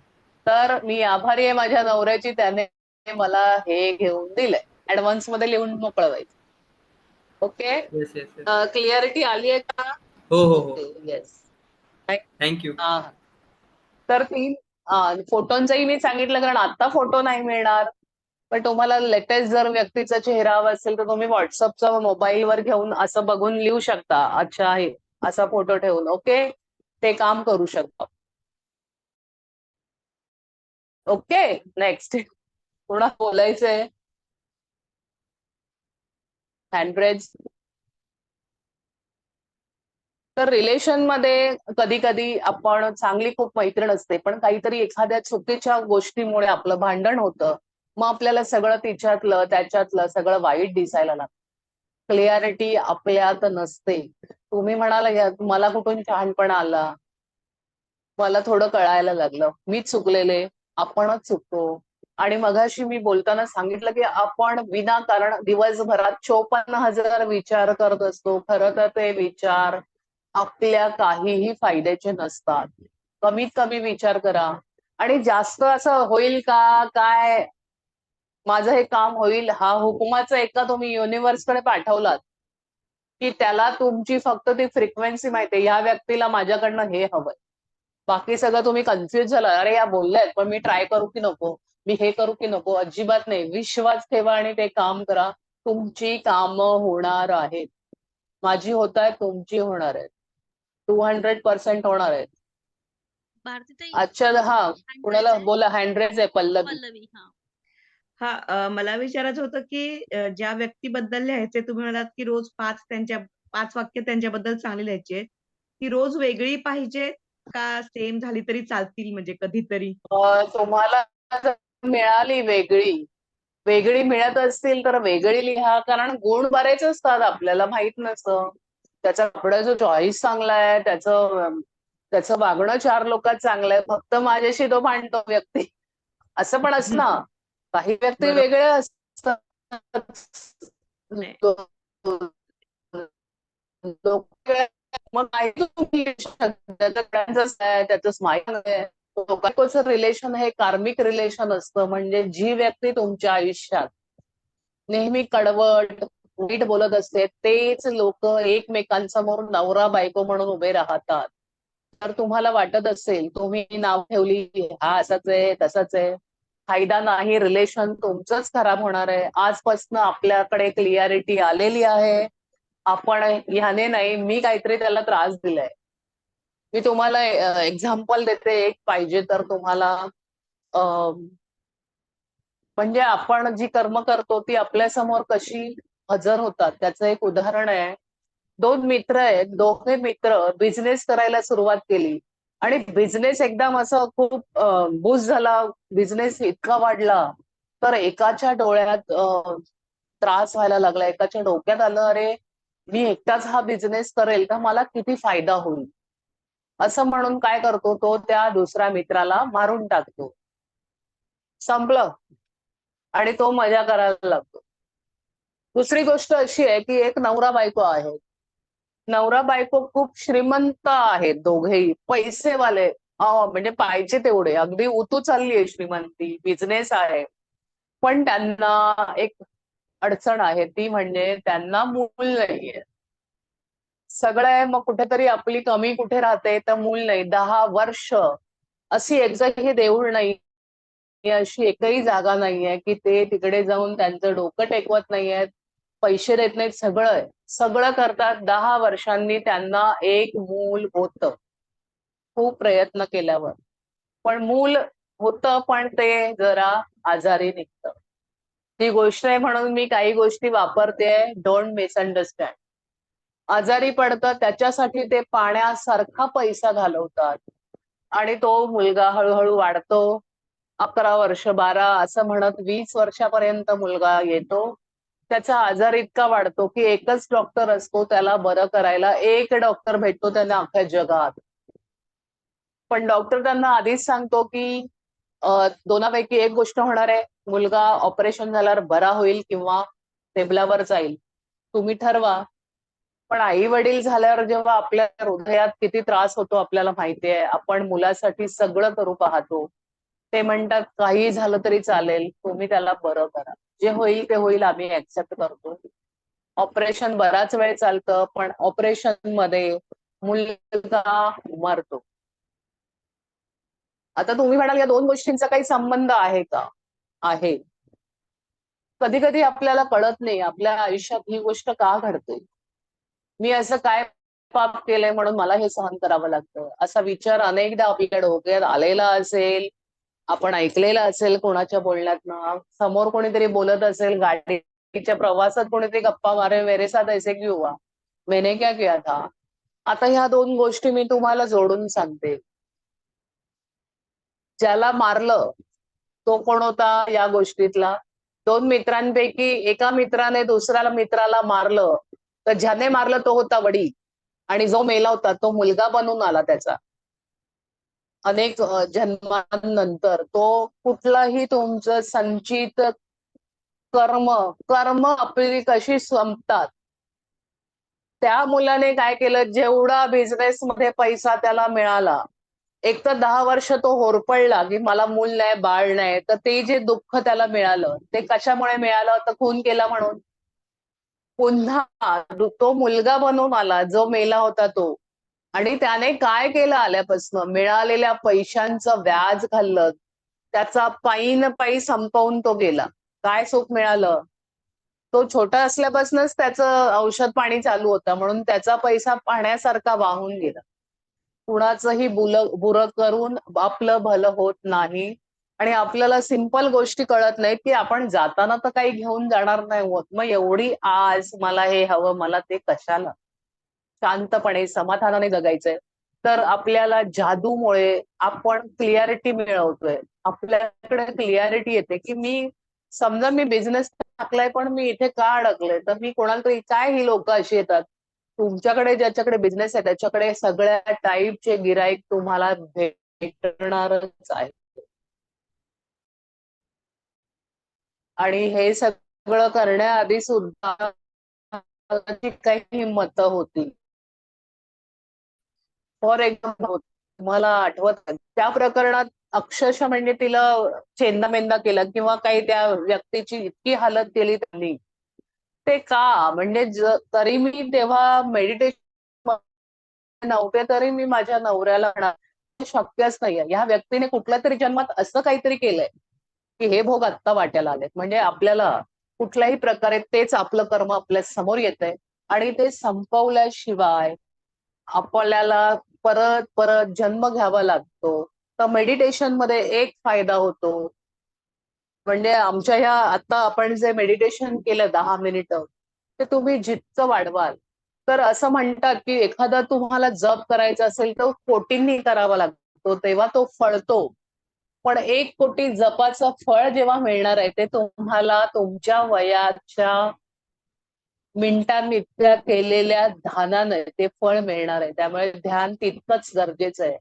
Speaker 1: तर मी आभारी आहे माझ्या नवऱ्याची, त्याने मला हे घेऊन दिलंय. ऍडव्हान्स मध्ये लिहून मोकळं व्हायचं. Okay.
Speaker 4: Yes. Yes. Yes.
Speaker 1: Clarity आली आहे का?
Speaker 4: हो, हो, हो.
Speaker 1: ओके. येस.
Speaker 4: थँक्यू.
Speaker 1: हा. तर ती फोटोंचंही मी सांगितलं कारण आता फोटो नाही मिळणार. पण तुम्हाला लेटेस्ट जर व्यक्तीचा चेहरा हवा असेल तर तुम्ही व्हॉट्सअपचा मोबाईलवर घेऊन असं बघून लिहू शकता. अच्छा आहे असा फोटो ठेवून. ओके. ते काम करू शकता. ओके. नेक्स्ट. पुन्हा बोलायचंय. हँडब्रेज. तर रिलेशन मध्ये कधी कधी आपण चांगली खूप मैत्रीण असते पण काहीतरी एखाद्या चुकीच्या गोष्टीमुळे आपलं भांडण होतं. मग आपल्याला सगळं तिच्यातलं त्याच्यातलं सगळं वाईट दिसायला लागतं. क्लिअरिटी आपल्यात नसते. तुम्ही म्हणाला मला कुठून शहाणपणा आला, मला थोडं कळायला लागलं, मीच चुकलेले, आपणच चुकतो. आणि मगाशी मी बोलताना सांगितलं की आपण विनाकारण दिवसभरात 54,000 विचार करत असतो. खरं तर ते विचार आपल्या काहीही फायद्याचे नसतात. कमीत कमी विचार करा. आणि जास्त असं होईल का काय, माझं हे काम होईल, हा हुकुमाचा एका तुम्ही युनिव्हर्सकडे पाठवलात की त्याला तुमची फक्त ती फ्रिक्वेन्सी माहितीये, या व्यक्तीला माझ्याकडनं हे हवंय. बाकी सगळं तुम्ही कन्फ्युज झाला, अरे या बोलल्यात पण मी ट्राय करू की नको, मी हे करू की नको. अजिबात नाही. विश्वास ठेवा आणि ते काम करा. तुमची कामं होणार आहेत. माझी होत आहेत, तुमची होणार आहेत. 200% होणार आहेत.
Speaker 2: भारतीताई
Speaker 1: अच्छा. हा.
Speaker 2: hand
Speaker 1: कुणाला
Speaker 2: raise आहे.
Speaker 1: बोला. हँडरेज आहे पल्लवी.
Speaker 2: पल्लवी. हा.
Speaker 3: हा मला विचारायचं होतं की ज्या व्यक्तीबद्दल लिहायचे तुम्ही म्हणालात की रोज 5 वाक्य त्यांच्याबद्दल चांगली लिहायची. ती रोज वेगळी पाहिजे का सेम झाली तरी चालतील म्हणजे कधीतरी?
Speaker 1: तुम्हाला जर मिळाली वेगळी, वेगळी मिळत असतील तर वेगळी लिहा. कारण गुण बरेच असतात आपल्याला माहित नसतं. त्याचा कपड्याचा चॉईस चांगला आहे, त्याचं त्याचं वागणं 4 लोकात चांगलं आहे, फक्त माझ्याशी तो भांडतो व्यक्ती. असं पण असतं ना. काही व्यक्ती
Speaker 3: बरोबर.
Speaker 1: वेगळे असतात.
Speaker 3: नाही.
Speaker 1: मग माहिती तुम्ही त्याचं friends आहे, त्याचं स्माईल आहे. लोकांचं रिलेशन हे कार्मिक रिलेशन असतं. म्हणजे जी व्यक्ती तुमच्या आयुष्यात नेहमी कडवट वाईट बोलत असते, तेच लोक एकमेकांसमोर नवरा बायको म्हणून उभे राहतात. तर तुम्हाला वाटत असेल तुम्ही नाव ठेवली हा असाच आहे तसाच आहे, फायदा नाही, रिलेशन तुमचंच खराब होणार आहे. आजपासून आपल्याकडे क्लिअरिटी आलेली आहे. आपण ह्याने नाही, मी काहीतरी त्याला त्रास दिलाय. मी तुम्हाला एक्झाम्पल देते एक, पाहिजे तर तुम्हाला. म्हणजे आपण जी कर्म करतो ती आपल्या समोर कशी हजर होतात त्याचं एक उदाहरण आहे. 2 मित्र आहेत, दोघे मित्र बिझनेस करायला सुरुवात केली आणि बिझनेस एकदम असं खूप बूस्ट झाला. बिझनेस इतका वाढला तर एकाच्या डोळ्यात त्रास व्हायला लागला. एकाच्या डोक्यात आलं, अरे मी एकटाच हा बिझनेस करेल तर मला किती फायदा होईल. असं म्हणून काय करतो तो, त्या दुसऱ्या मित्राला मारून टाकतो. संपलं. आणि तो मजा करायला लागतो. दुसरी गोष्ट अशी आहे की एक नवरा बायको आहे. नवरा बायको खूप श्रीमंत आहेत, दोघेही पैसेवाले. म्हणजे पाहिजे तेवढे, अगदी उतू चालली आहे श्रीमंती, बिझनेस आहे. पण त्यांना एक अडचण आहे, ती म्हणजे त्यांना मूल नाहीये. सगळं आहे, मग कुठेतरी आपली कमी कुठे राहते, तर मूल नाही. 10 वर्ष अशी एकही देऊळ नाही, अशी एकही जागा नाहीये की ते तिकडे जाऊन त्यांचं डोकं टेकवत नाहीयेत, पैसे देत नाहीत. सगळं आहे, सगळं करतात. 10 वर्षांनी त्यांना एक मूल होतं, खूप प्रयत्न केल्यावर. पण मूल होतं, पण ते जरा आजारी निघतं. ती गोष्ट आहे म्हणून मी काही गोष्टी वापरते, डोंट मिसअंडरस्टँड. आजारी पडतं त्याच्यासाठी ते पाण्यासारखा पैसा घालवतात आणि तो मुलगा हळूहळू वाढतो. 11 वर्ष, 12 असं म्हणत 20 वर्षापर्यंत मुलगा येतो. त्याचा आजार इतका वाढतो की एकच डॉक्टर असतो त्याला बरं करायला. एक डॉक्टर भेटतो त्यांना अख्ख्या जगात. पण डॉक्टर त्यांना आधीच सांगतो की दोनापैकी एक गोष्ट होणार आहे, मुलगा ऑपरेशन झाल्यावर बरा होईल किंवा टेबलावर जाईल, तुम्ही ठरवा. पण आई वडील झाल्यावर जेव्हा आपल्या हृदयात किती त्रास होतो आपल्याला माहितीये. आपण मुलासाठी सगळं करू पाहतो. ते म्हणतात काही झालं तरी चालेल, तुम्ही त्याला बरं करा, जे होईल ते होईल, आम्ही ऍक्सेप्ट करतो. ऑपरेशन बराच वेळ चालतं, पण ऑपरेशन मध्ये मुलगा मरतो. आता तुम्ही म्हणाल या 2 गोष्टींचा काही संबंध आहे का? आहे. कधी कधी आपल्याला कळत नाही आपल्या आयुष्यात ही गोष्ट का घडते. मी असं काय पाप केलंय म्हणून मला हे सहन करावं लागतं, असा विचार अनेकदा आपल्या डोक्यात आलेला असेल. आपण ऐकलेलं असेल कोणाच्या बोलण्यातनं, समोर कोणीतरी बोलत असेल, गाडीच्या प्रवासात कोणीतरी गप्पा मारे, मेरे साथ ऐसे क्यों हुआ, मैंने क्या किया था. आता ह्या 2 गोष्टी मी तुम्हाला जोडून सांगते. ज्याला मारलं तो कोण होता या गोष्टीतला? 2 मित्रांपैकी एका मित्राने दुसऱ्याला मित्राला मारलं, तर ज्याने मारलं तो होता वडील आणि जो मेला होता तो मुलगा बनून आला त्याचा. अनेक जन्मानंतर तो कुठलाही तुमचं संचित कर्म कर्म आपली कशी संपतात. त्या मुलाने काय केलं, जेवढा बिझनेस मध्ये पैसा त्याला मिळाला, एक तर 10 वर्ष तो होरपळला की मला मूल नाही, बाळ नाही. तर ते जे दुःख त्याला मिळालं ते कशामुळे मिळालं, तर खून केला म्हणून. पुन्हा तो मुलगा बनून आला जो मेला होता तो, आणि त्याने काय केलं, आल्यापासून मिळालेल्या पैशांचं व्याज खाल्लं, त्याचा पायी पायी संपवून तो गेला. काय सुख मिळालं? तो छोटा असल्यापासूनच त्याचं औषध पाणी चालू होतं म्हणून त्याचा पैसा पाण्यासारखा वाहून गेला. कुणाचंही बुरं करून आपलं भलं होत नाही. आणि आपल्याला सिंपल गोष्टी कळत नाहीत की आपण जाताना तर काही घेऊन जाणार नाही होत, मग एवढी आज मला हे हवं मला ते कशाला. शांतपणे समाधानाने जगायचंय. तर आपल्याला जादूमुळे आपण क्लिअरिटी मिळवतोय. आपल्याकडे क्लिअरिटी येते की मी समजा मी बिझनेस टाकलाय पण मी इथे का अडकले, तर मी कोणाला तरी, काय ही लोक अशी येतात तुमच्याकडे ज्याच्याकडे बिझनेस आहे त्याच्याकडे सगळ्या टाईपचे गिराईक तुम्हाला भेटणारच आहे. आणि हे सगळं करण्याआधी सुद्धा जी काही मतं होती, फॉर एक्झाम्पल तुम्हाला आठवत आहे, त्या प्रकरणात अक्षरशः म्हणजे तिला चेंदामेंदा केला किंवा काही त्या व्यक्तीची इतकी हालत केली त्यांनी. ते का म्हणजे तरी मी तेव्हा मेडिटेशन नव्हते तरी मी माझ्या नवऱ्याला म्हणाले शक्यच नाहीये. ह्या व्यक्तीने कुठल्या तरी जन्मात असं काहीतरी केलंय की हे भोग आत्ता वाट्याला आलेत. म्हणजे आपल्याला कुठल्याही प्रकारे तेच आपलं कर्म आपल्या समोर येतंय आणि ते संपवल्याशिवाय आपल्याला परत परत जन्म घ्यावा लागतो. तर मेडिटेशन मध्ये एक फायदा होतो, म्हणजे आमच्या ह्या आता आपण जे मेडिटेशन केलं 10 मिनिटं, ते तुम्ही जितकं वाढवाल तर असं म्हणतात की एखादा तुम्हाला जप करायचा असेल तर कोटींनी करावा लागतो तेव्हा तो फळतो. पण 1 कोटी जपाचं फळ जेव्हा मिळणार आहे ते तुम्हाला तुमच्या वयाच्या मिनिटांनित्या केलेल्या ध्यानाने ते फळ मिळणार आहे. त्यामुळे ध्यान तितकंच गरजेचं आहे.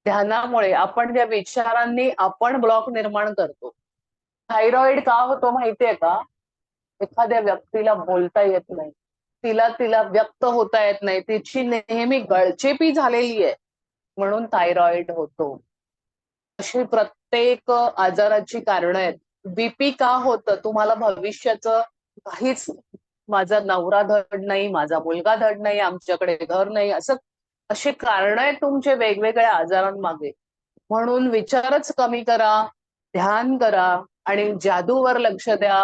Speaker 1: ध्यानामुळे आपण ज्या विचारांनी आपण ब्लॉक निर्माण करतो. थायरॉइड का होतो माहितीये का? एखाद्या व्यक्तीला बोलता येत नाही, तिला व्यक्त होता येत नाही, तिची नेहमी गळचेपी झालेली आहे म्हणून थायरॉइड होतो. अशी प्रत्येक आजाराची कारणं आहेत. बीपी का होतं? तुम्हाला भविष्याचं काहीच, माझा नवरा धड नाही, माझा मुलगा धड नाही, आमच्याकडे घर नाही, असं अशी कारणं आहेत तुमचे वेगवेगळ्या आजारांमागे. म्हणून विचारच कमी करा, ध्यान करा आणि जादूवर लक्ष द्या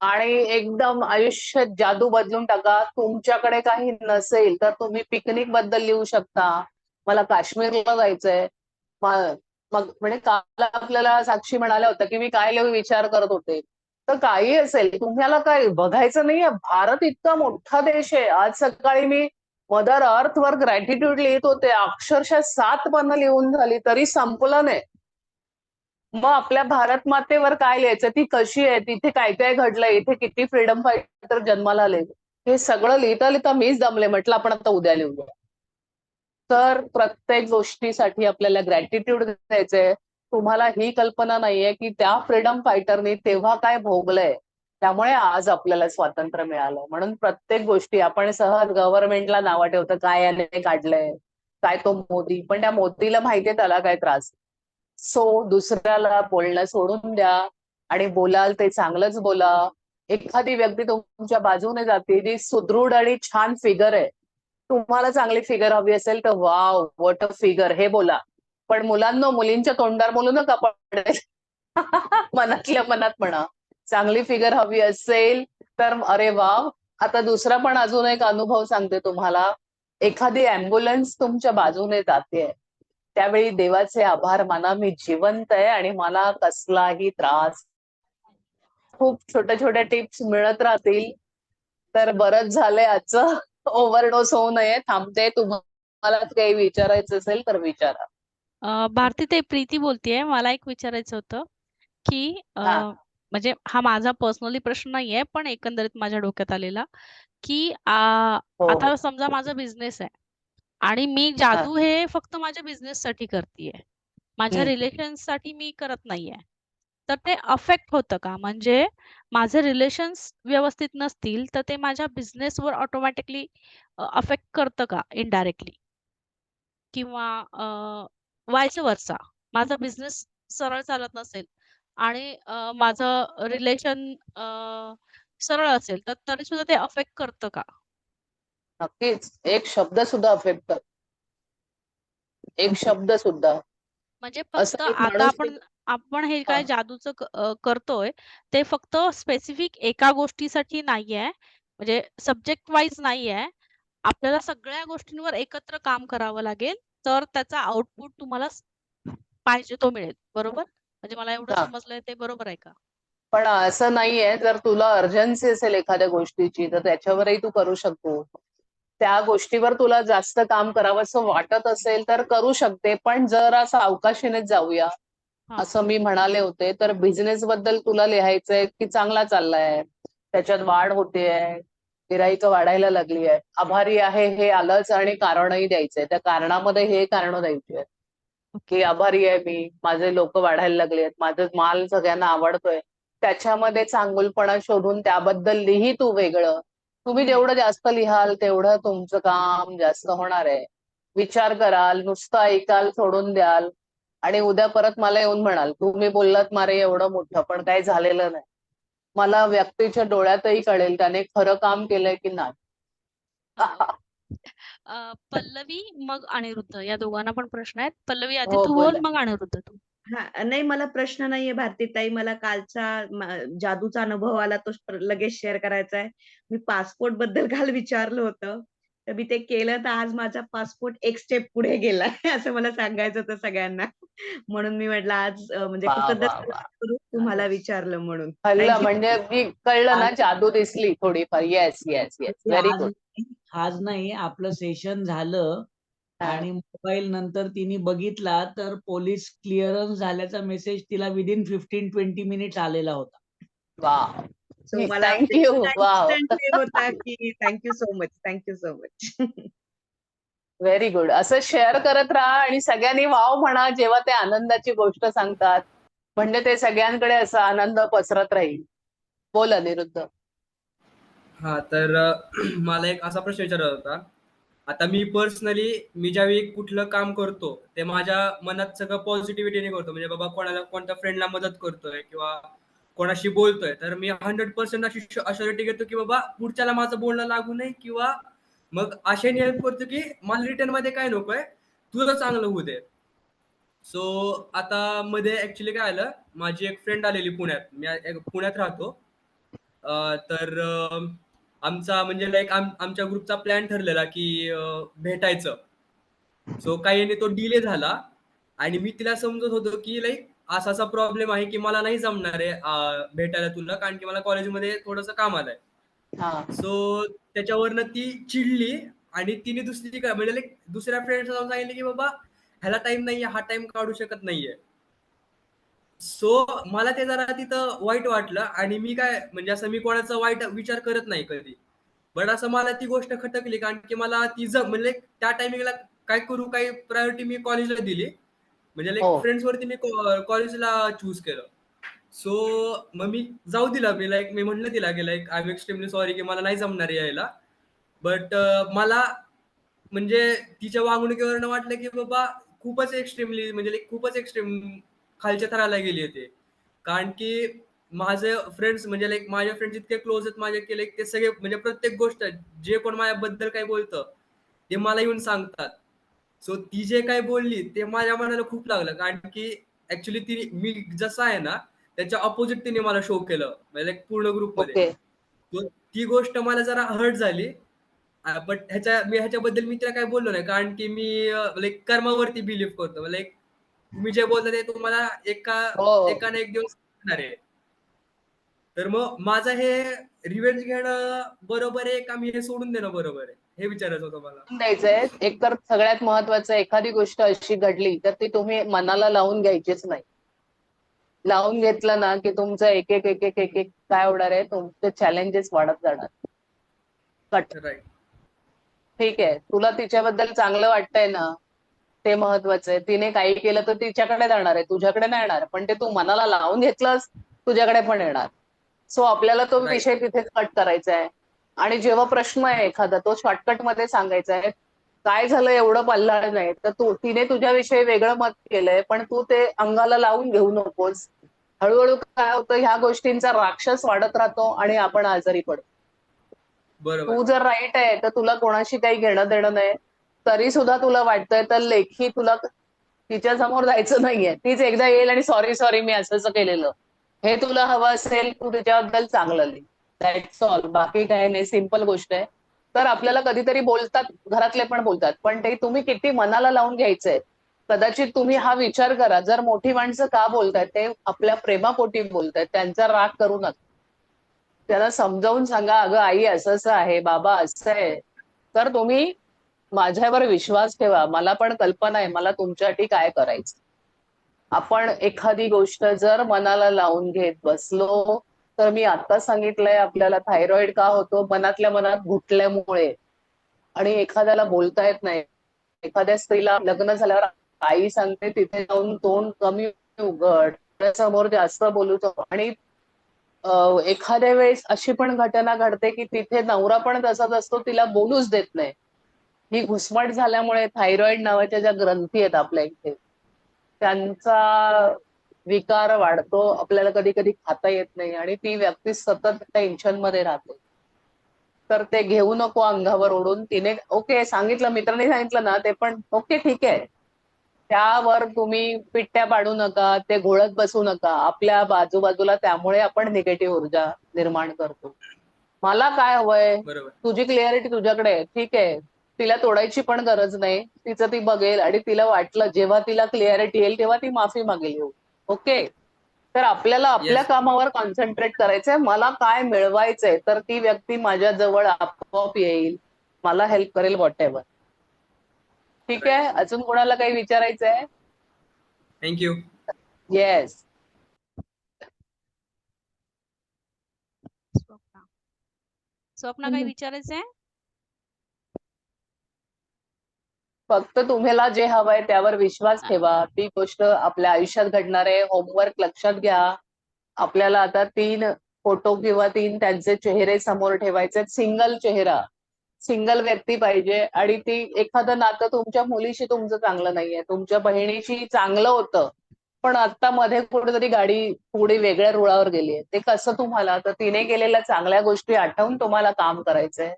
Speaker 1: आणि एकदम आयुष्यात जादू बदलून टाका. तुमच्याकडे काही नसेल तर तुम्ही पिकनिक बद्दल लिहू शकता, मला काश्मीरला जायचंय. मग म्हणजे काल आपल्याला साक्षी म्हणाल्या होत्या की मी काय लिहू विचार करत होते. तर काही असेल तुम्हाला काय बघायचं नाहीये. भारत इतका मोठा देश आहे. आज सकाळी मी मदर अर्थ वर ग्रॅटिट्यूड लिहित होते, अक्षरशः 7 पानं लिहून झाली तरी संपलं नाही. मग आपल्या भारत मातेवर काय लिहायचं, ती कशी आहे, तिथे काय काय घडलंय, इथे किती फ्रीडम फायटर जन्माला आले, हे सगळं लिहिता लिहिता मीच दमले. म्हटलं आपण आता उद्या लिहूया. तर प्रत्येक गोष्टीसाठी आपल्याला ग्रॅटिट्यूड द्यायचंय. तुम्हाला ही कल्पना नाहीये की त्या फ्रीडम फायटरनी तेव्हा काय भोगलंय, त्यामुळे आज आपल्याला स्वातंत्र्य मिळालं. म्हणून प्रत्येक गोष्टी आपण सहज गव्हर्नमेंटला नावं ठेवतं, काय याने काढलंय, काय तो मोदी, पण त्या मोदीला माहितीये त्याला काय त्रास. सो दुसऱ्याला बोलणं सोडून द्या आणि बोलाल ते चांगलंच बोला. एखादी व्यक्ती तुमच्या बाजूने जाते जी सुदृढ आणि छान फिगर आहे, तुम्हाला चांगली फिगर हवी असेल तर वाव व्हॉट अ फिगर हे बोला. पण मुलांना मुलींच्या तोंडावर बोलू नका. पण मनातल्या मनात म्हणा, चांगली फिगर हवी असेल तर अरे वाव. आता दुसरा पण अजून एक अनुभव सांगते तुम्हाला. एखादी अँब्युलन्स तुमच्या बाजूने जाते, त्यावेळी देवाचे आभार माना, मी जिवंत आहे आणि मला कसलाही त्रास. खूप छोट्या छोट्या टिप्स मिळत राहतील तर बरंच झालंय आजचं. ओव्हरडोस होऊ नये. थांबते. तुम्हाला काही विचारायचं असेल तर विचारा.
Speaker 2: भारती ते प्रीती बोलतेय. मला एक विचारायचं होतं की
Speaker 1: हा
Speaker 2: म्हणजे हा माझा पर्सनली प्रश्न नाहीये, पण एकंदरीत माझ्या डोक्यात आलेला की
Speaker 1: हो
Speaker 2: आता
Speaker 1: हो
Speaker 2: समजा माझा बिझनेस आहे आणि मी
Speaker 1: हा
Speaker 2: जादू हे फक्त माझ्या बिझनेस साठी करतेय, माझ्या
Speaker 1: हम्म.
Speaker 2: रिलेशन्स साठी मी करत नाहीये. तर ते अफेक्ट होतं का? म्हणजे माझे रिलेशन्स व्यवस्थित नसतील तर ते माझ्या बिझनेसवर ऑटोमॅटिकली अफेक्ट करतं का इनडायरेक्टली? किंवा व्हायस वर्सा, माझा बिझनेस सरळ चालत नसेल आणि माझं रिलेशन सरळ असेल तर तरी सुद्धा ते अफेक्ट करतं का?
Speaker 1: नक्कीच. एक शब्द सुद्धा अफेक्ट कर, एक शब्द सुद्धा.
Speaker 2: म्हणजे फक्त
Speaker 1: असा एक
Speaker 2: आता
Speaker 1: माणूस
Speaker 2: आपण हे
Speaker 1: हा,
Speaker 2: काय जादूचं करतोय ते फक्त स्पेसिफिक एका गोष्टीसाठी नाहीये, म्हणजे सब्जेक्ट वाईज नाहीये. आपल्याला सगळ्या गोष्टींवर एकत्र काम करावं लागेल, तर त्याचा आउटपुट तुम्हाला पाहिजे तो मिळेल. बरोबर? म्हणजे मला एवढं
Speaker 1: हा.
Speaker 2: समजलंय ते बरोबर आहे का?
Speaker 1: पण असं नाहीये, जर तुला अर्जन्सी असेल एखाद्या गोष्टीची तर त्याच्यावरही तू करू शकतो. त्या गोष्टीवर तुला जास्त काम करावं असं वाटत असेल तर करू शकते, पण जरा सावकाशीनेच जाऊया
Speaker 2: हां.
Speaker 1: असं मी म्हणाले होते. तर बिझनेस बद्दल तुला लिहायचंय की चांगला चाललाय, त्याच्यात वाढ होतेय, गिराईक वाढायला लागली आहे, आभारी आहे हे आलंच आणि कारणही द्यायचंय. त्या कारणामध्ये हे कारण द्यायची आहे की आभारी आहे मी, माझे लोक वाढायला लागले आहेत, माझं माल सगळ्यांना आवडतोय. त्याच्यामध्ये चांगुलपणा शोधून त्याबद्दल लिही तू वेगळं. तुम्ही जेवढं जास्त लिहाल तेवढं तुमचं काम जास्त होणार आहे. विचार कराल, नुसतं ऐकाल, सोडून द्याल आणि उद्या परत मला येऊन म्हणाल तुम्ही बोललात मारे एवढं मोठं पण काही झालेलं नाही. मला व्यक्तीच्या डोळ्यातही कळेल त्याने खरं काम केलंय की नाही.
Speaker 2: पल्लवी मग अनिरुद्ध या दोघांना पण प्रश्न आहेत. पल्लवी आधी
Speaker 1: हो
Speaker 2: तू बोल,
Speaker 1: बोला.
Speaker 2: मग अनिरुद्ध तू.
Speaker 3: नाही मला प्रश्न नाहीये भारतीताई. मला कालचा जादूचा अनुभव आला तो लगेच शेअर करायचा आहे. मी पासपोर्ट बद्दल काल विचारलं होतं. तर मी ते केलं तर आज माझा पासपोर्ट एक स्टेप पुढे गेलाय असं मला सांगायचं होतं सगळ्यांना. म्हणून मी म्हटलं आज म्हणजे
Speaker 1: वा वा
Speaker 3: कृतज्ञता
Speaker 1: वा.
Speaker 3: करून तुम्हाला विचारलं म्हणून.
Speaker 1: हल्ला
Speaker 3: थँक
Speaker 1: म्हणजे मी कळलं ना,
Speaker 5: आज
Speaker 1: जादू दिसली थोडीफार. येस येस येस,
Speaker 5: ते
Speaker 1: व्हेरी
Speaker 5: आज
Speaker 1: गुड.
Speaker 5: आज नाही आपलं सेशन झालं आणि मोबाईल नंतर तिने बघितला तर पोलीस क्लिअरन्स झाल्याचा मेसेज तिला विदिन 15-20 मिनिट्स आलेला होता.
Speaker 1: वा,
Speaker 3: सो मला
Speaker 1: थँक्यू. वाव,
Speaker 3: इन्स्टंट हे होता की thank you so much. Thank you so much.
Speaker 1: Very good. असं शेअर करत राहा आणि सगळ्यांनी वाव म्हणा जेव्हा ते आनंदाची गोष्ट सांगतात. म्हणजे ते सगळ्यांकडे असा आनंद पसरत राहील. बोल अनिरुद्ध.
Speaker 4: हा तर मला एक असा प्रश्न विचारायचा होता. आता मी पर्सनली मी ज्यावेळी कुठलं काम करतो ते माझ्या मनात सगळं पॉझिटिव्हिटीने करतो. म्हणजे बाबा कोणाला कोणत्या फ्रेंडला मदत करतोय किंवा कोणाशी बोलतोय तर मी 100% अशी अश्युरिटी घेतो की बाबा पुढच्याला माझं बोलणं लागू नये किंवा मग अशाने हेल्प करतो की मला रिटर्न मध्ये काय नकोय, तुझं चांगलं होऊ दे. सो आता मध्ये ऍक्च्युली काय आलं, माझी एक फ्रेंड आलेली पुण्यात. मी पुण्यात राहतो. तर आमचा म्हणजे लाईक आमच्या ग्रुपचा प्लॅन ठरलेला की भेटायचं. सो काही तो डिले झाला आणि मी तिला समजत होतो की लाईक असा असा प्रॉब्लेम आहे की मला नाही जमणार आहे भेटायला तुला, कारण की मला कॉलेजमध्ये थोडंसं काम आलंय.
Speaker 1: हा
Speaker 4: सो त्याच्यावरनं ती चिडली आणि तिने दुसरी काय म्हणजे लाईक दुसऱ्या फ्रेंडला जाऊन सांगितलं की बाबा ह्याला टाइम नाहीये, हा टाइम काढू शकत नाहीये. सो मला ते जरा तिथं वाईट वाटलं आणि मी काय म्हणजे असं मी कोणाचा वाईट विचार करत नाही कधी. बट असं मला ती गोष्ट खटकली कारण की मला ती म्हणजे त्या टायमिंगला काय करू, काही प्रायोरिटी मी कॉलेजला दिली. म्हणजे लाईक
Speaker 1: हो
Speaker 4: फ्रेंड्स वरती मी कॉलेजला चूज केलं. सो मग मी जाऊ दिला. मी म्हटलं तिला की like I am extremely sorry की मला नाही जमणार यायला. बट मला म्हणजे तिच्या वागणुकीवरनं वाटलं की बाबा खूपच एक्स्ट्रीमली म्हणजे खूपच एक्स्ट्रीम खालच्या थराला गेली होती. कारण की माझे फ्रेंड्स म्हणजे लाईक माझे फ्रेंड्स इतके क्लोज आहेत माझे की लाईक ते सगळे म्हणजे प्रत्येक गोष्ट जे कोण माझ्याबद्दल काही बोलतं ते मला येऊन सांगतात. सो ती जे काही बोलली ते माझ्या मनाला खूप लागलं कारण की ऍक्च्युली ती मी जसं आहे ना त्याच्या ऑपोजिट तिने मला शो केलं म्हणजे पूर्ण ग्रुपमध्ये.
Speaker 1: ओके.
Speaker 4: ती गोष्ट मला जरा हर्ट झाली. बट ह्याच्याबद्दल मी तिला काय बोललो नाही कारण की मी लाईक कर्मावरती बिलीव्ह करतो. लाईक तुम्ही जे बोलता ते तुम्हाला
Speaker 1: हो
Speaker 4: एका ना एक दिवस होणार आहे. तर मग माझं हे रिव्हेंज घेणं बरोबर आहे का मी हे सोडून देणं बरोबर आहे हे विचारायचं होतं मला.
Speaker 1: द्यायचंय. एक तर सगळ्यात महत्वाचं, एखादी गोष्ट अशी घडली तर ती तुम्ही मनाला लावून घ्यायचीच नाही. लावून घेतलं ना की तुमचं एक एक एक एक एक एक काय होणार आहे, तुमचे चॅलेंजेस वाढत जाणार. कट.
Speaker 4: राईट.
Speaker 1: ठीक आहे, तुला तिच्याबद्दल चांगलं वाटतंय ना, ते महत्वाचं आहे. तिने काही केलं तर तिच्याकडे जाणार आहे, तुझ्याकडे नाही येणार. पण ते तू मनाला लावून घेतलंस तुझ्याकडे पण येणार. सो आपल्याला तो
Speaker 4: राईट.
Speaker 1: विषय तिथेच कट करायचा आहे. आणि जेव्हा प्रश्न आहे एखादा तो शॉर्टकट मध्ये सांगायचा आहे. काय झालं एवढं पल्लाळ नाही तर तिने तुझ्याविषयी वेगळं मत केलंय पण तू ते अंगाला लावून घेऊ नकोस. हळूहळू काय होतं, ह्या गोष्टींचा राक्षस वाढत राहतो आणि आपण आजारी पडतो.
Speaker 4: बरोबर.
Speaker 1: तू जर राईट आहे तर तुला कोणाशी काही घेणं देणं नाही, तरी सुद्धा तुला वाटतंय तर लेखी तुला तिच्या समोर जायचं नाहीये. तीच एकदा येईल आणि सॉरी सॉरी मी असं केलेलं, हे तुला हवं असेल तू तिच्याबद्दल चांगलं लिही. That's all. बाकी काय नाही, सिंपल गोष्ट आहे. तर आपल्याला कधीतरी बोलतात, घरातले पण बोलतात, पण ते तुम्ही किती मनाला लावून घ्यायचंय. कदाचित तुम्ही हा विचार करा, जर मोठी माणसं का बोलतायत ते आपल्या प्रेमापोटी बोलतायत, त्यांचा राग करू नका. त्यांना समजावून सांगा, अगं आई असं असं आहे, बाबा असं आहे. तर तुम्ही माझ्यावर विश्वास ठेवा, मला पण कल्पना आहे मला तुमच्यासाठी काय करायचं. आपण एखादी गोष्ट जर मनाला लावून घेत बसलो तर मी आता सांगितलंय आपल्याला थायरॉइड का होतो, मनातल्या मनात घुटल्यामुळे, आणि एखाद्याला बोलता येत नाही. एखाद्या स्त्रीला लग्न झाल्यावर आई सांगते तिथे जाऊन तोंड कमी उघड, समोर जास्त बोलू नको. आणि एखाद्या वेळेस अशी पण घटना घडते की तिथे नवरा पण तसाच असतो, तिला बोलूच देत नाही. ही घुसमट झाल्यामुळे थायरॉइड नावाच्या ज्या ग्रंथी आहेत आपल्या इथे, त्यांचा विकार वाढतो. आपल्याला कधी कधी खाता येत नाही आणि ती व्यक्ती सतत टेन्शन मध्ये राहते. तर ते घेऊ नको अंगावर ओढून. तिने ओके सांगितलं, मित्राने सांगितलं ना, ते पण ओके ठीक आहे. त्यावर तुम्ही पिट्ट्या पाडू नका, ते घोळत बसू नका आपल्या बाजूबाजूला. त्यामुळे आपण निगेटिव्ह ऊर्जा निर्माण करतो. मला काय हवंय,
Speaker 4: बरोबर.
Speaker 1: तुझी क्लिअरिटी तुझ्याकडे आहे, ठीक आहे. तिला तोडायची पण गरज नाही, तिचं ती बघेल. आणि तिला वाटलं जेव्हा तिला क्लिअरिटी येईल तेव्हा ती माफी मागेल येऊ. ओके. तर आपल्याला आपल्या
Speaker 4: Yes.
Speaker 1: कामावर कॉन्सन्ट्रेट करायचंय. मला काय मिळवायचंय, तर ती व्यक्ती माझ्या जवळ आपोआप येईल, मला हेल्प करेल, व्हॉट एव्हर. ठीक आहे. अजून कोणाला काही विचारायचंय?
Speaker 4: थँक्यू.
Speaker 1: येस.
Speaker 2: स्वप्ना स्वप्ना काही विचारायचंय?
Speaker 1: फक्त तुम्हाला जे हवंय त्यावर विश्वास ठेवा. ती गोष्ट आपल्या आयुष्यात घडणार आहे. होमवर्क लक्षात घ्या. आपल्याला आता 3 फोटो किंवा 3 त्यांचे चेहरे समोर ठेवायचे. सिंगल चेहरा, सिंगल व्यक्ती पाहिजे. आणि ती एखादं नातं तुमच्या मुलीशी तुमचं चांगलं नाहीये, तुमच्या बहिणीशी चांगलं होतं, पण आता मध्ये कुठेतरी गाडी थोडी वेगळ्या रुळावर गेली आहे. ते कसं तुम्हाला, तर तिने केलेल्या चांगल्या गोष्टी आठवून तुम्हाला काम करायचंय.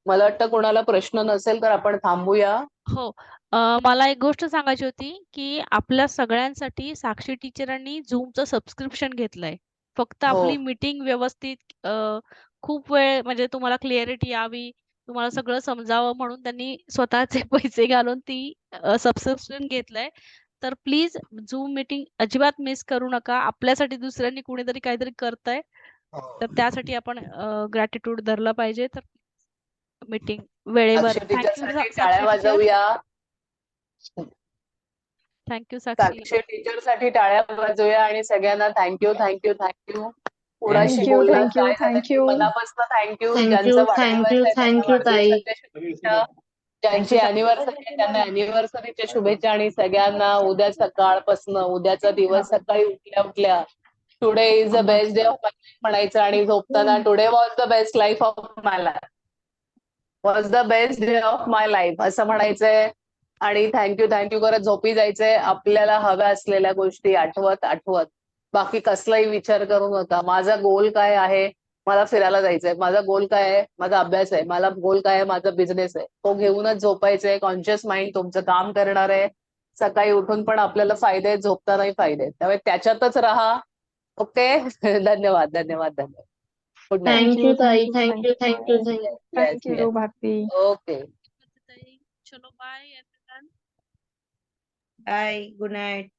Speaker 1: मला वाटतं कोणाला प्रश्न नसेल तर आपण थांबूया.
Speaker 2: हो. मला एक गोष्ट सांगायची होती, की आपल्या सगळ्यांसाठी साक्षी टीचरांनी Zoomचं सबस्क्रिप्शन घेतलंय. फक्त
Speaker 1: हो.
Speaker 2: आपली मीटिंग व्यवस्थित खूप वेळ म्हणजे तुम्हाला क्लिअरिटी यावी, तुम्हाला सगळं समजावं म्हणून त्यांनी स्वतःचे पैसे घालून ती सबस्क्रिप्शन घेतलंय. तर प्लीज Zoom मीटिंग अजिबात मिस करू नका. आपल्यासाठी दुसऱ्यांनी कुणीतरी काहीतरी करतंय, तर त्यासाठी आपण ग्रॅटिट्यूड धरलं पाहिजे. तर मीटिंग वेळेवर.
Speaker 1: साक्षी टीचरसाठी टाळ्या
Speaker 2: साक्षी टीचर.
Speaker 1: वाजवूया.
Speaker 2: थँक्यू साक्षी.
Speaker 1: साक्षी टीचरसाठी टाळ्या वाजवूया. आणि सगळ्यांना थँक्यू थँक्यू थँक्यू. कोणाशी
Speaker 5: Thank you.
Speaker 1: बोललं,
Speaker 6: थँक्यू
Speaker 1: काय झालं, की
Speaker 6: थँक्यू
Speaker 1: मनापासून थँक्यू.
Speaker 6: थँक्यू
Speaker 1: ज्यांचं वाढदिवस
Speaker 6: थँक्यू
Speaker 1: आहे त्यांना
Speaker 6: थँक्यू ताई.
Speaker 1: वाढदिवसाच्या शुभेच्छा. ज्यांची अॅनिव्हर्सरी आहे त्यांना अॅनिव्हर्सरीच्या शुभेच्छा. आणि सगळ्यांना उद्या सकाळपासून, उद्याचा दिवस सकाळी उठल्या उठल्या today is the best day of my life म्हणायचं. आणि झोपताना today was the best life of my life, was the best day of my life असं म्हणायचंय. आणि थँक्यू थँक्यू करत झोपी जायचंय. आपल्याला हव्या असलेल्या गोष्टी आठवत आठवत, बाकी कसलाही विचार करू नका. माझा गोल काय आहे, मला फिरायला जायचंय. माझा गोल काय आहे, माझा अभ्यास आहे. मला गोल काय आहे, माझा बिझनेस आहे. तो घेऊनच झोपायचंय. कॉन्शियस माइंड तुमचं काम करणार आहे. सकाळी उठून पण आपल्याला फायदे आहेत, झोपतानाही फायदे आहेत. त्यामुळे त्याच्यातच राहा. ओके. धन्यवाद धन्यवाद धन्यवाद. Good night.
Speaker 6: थँक्यू ताई. Thank you thank you
Speaker 1: yes.
Speaker 6: Bharati.
Speaker 1: Okay.
Speaker 2: चलो bye everyone.
Speaker 3: Bye. Good night.